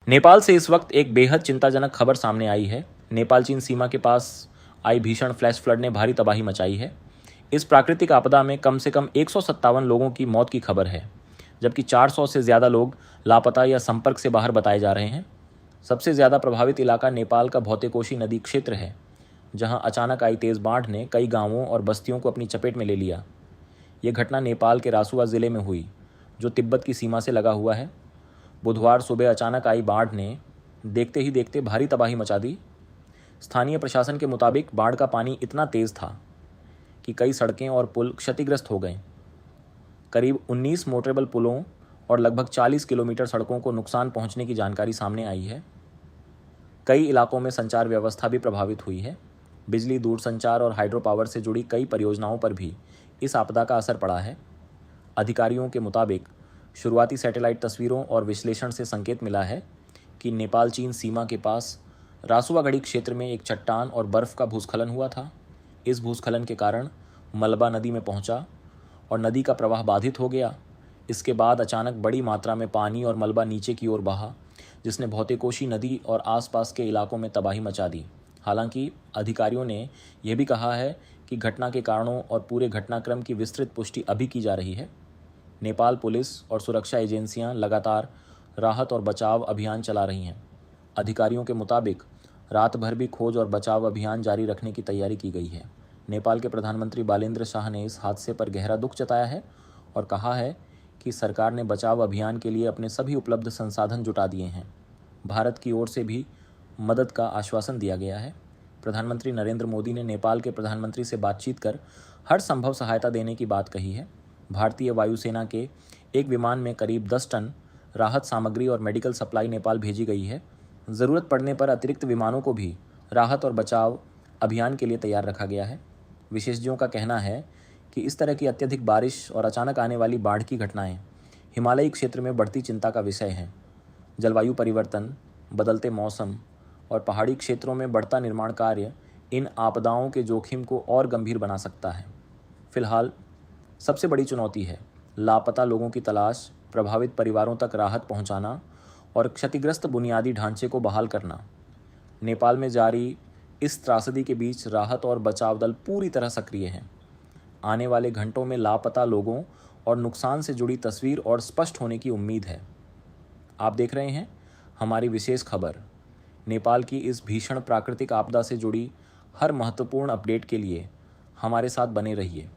नेपाल से इस वक्त एक बेहद चिंताजनक खबर सामने आई है। नेपाल चीन सीमा के पास आई भीषण फ्लैश फ्लड ने भारी तबाही मचाई है। इस प्राकृतिक आपदा में कम से कम 157 लोगों की मौत की खबर है, जबकि 400 से ज़्यादा लोग लापता या संपर्क से बाहर बताए जा रहे हैं। सबसे ज़्यादा प्रभावित इलाका नेपाल का भौतेकोशी नदी क्षेत्र है, जहां अचानक आई तेज़ बाढ़ ने कई गांवों और बस्तियों को अपनी चपेट में ले लिया। ये घटना नेपाल के रासुआ ज़िले में हुई, जो तिब्बत की सीमा से लगा हुआ है। बुधवार सुबह अचानक आई बाढ़ ने देखते ही देखते भारी तबाही मचा दी। स्थानीय प्रशासन के मुताबिक बाढ़ का पानी इतना तेज़ था कि कई सड़कें और पुल क्षतिग्रस्त हो गए। करीब 19 मोटरेबल पुलों और लगभग 40 किलोमीटर सड़कों को नुकसान पहुंचने की जानकारी सामने आई है। कई इलाकों में संचार व्यवस्था भी प्रभावित हुई है। बिजली, दूरसंचार और हाइड्रो पावर से जुड़ी कई परियोजनाओं पर भी इस आपदा का असर पड़ा है। अधिकारियों के मुताबिक शुरुआती सैटेलाइट तस्वीरों और विश्लेषण से संकेत मिला है कि नेपाल चीन सीमा के पास रासुआगढ़ी क्षेत्र में एक चट्टान और बर्फ़ का भूस्खलन हुआ था। इस भूस्खलन के कारण मलबा नदी में पहुंचा और नदी का प्रवाह बाधित हो गया। इसके बाद अचानक बड़ी मात्रा में पानी और मलबा नीचे की ओर बहा, जिसने भौतेकोशी नदी और आसपास के इलाकों में तबाही मचा दी। हालांकि अधिकारियों ने यह भी कहा है कि घटना के कारणों और पूरे घटनाक्रम की विस्तृत पुष्टि अभी की जा रही है। नेपाल पुलिस और सुरक्षा एजेंसियां लगातार राहत और बचाव अभियान चला रही हैं। अधिकारियों के मुताबिक रात भर भी खोज और बचाव अभियान जारी रखने की तैयारी की गई है। नेपाल के प्रधानमंत्री बालेन्द्र शाह ने इस हादसे पर गहरा दुख जताया है और कहा है कि सरकार ने बचाव अभियान के लिए अपने सभी उपलब्ध संसाधन जुटा दिए हैं। भारत की ओर से भी मदद का आश्वासन दिया गया है। प्रधानमंत्री नरेंद्र मोदी ने नेपाल के प्रधानमंत्री से बातचीत कर हर संभव सहायता देने की बात कही है। भारतीय वायुसेना के एक विमान में करीब 10 टन राहत सामग्री और मेडिकल सप्लाई नेपाल भेजी गई है। ज़रूरत पड़ने पर अतिरिक्त विमानों को भी राहत और बचाव अभियान के लिए तैयार रखा गया है। विशेषज्ञों का कहना है कि इस तरह की अत्यधिक बारिश और अचानक आने वाली बाढ़ की घटनाएं हिमालयी क्षेत्र में बढ़ती चिंता का विषय हैं। जलवायु परिवर्तन, बदलते मौसम और पहाड़ी क्षेत्रों में बढ़ता निर्माण कार्य इन आपदाओं के जोखिम को और गंभीर बना सकता है। फिलहाल सबसे बड़ी चुनौती है लापता लोगों की तलाश, प्रभावित परिवारों तक राहत पहुंचाना और क्षतिग्रस्त बुनियादी ढांचे को बहाल करना। नेपाल में जारी इस त्रासदी के बीच राहत और बचाव दल पूरी तरह सक्रिय हैं। आने वाले घंटों में लापता लोगों और नुकसान से जुड़ी तस्वीर और स्पष्ट होने की उम्मीद है। आप देख रहे हैं हमारी विशेष खबर। नेपाल की इस भीषण प्राकृतिक आपदा से जुड़ी हर महत्वपूर्ण अपडेट के लिए हमारे साथ बने रहिए।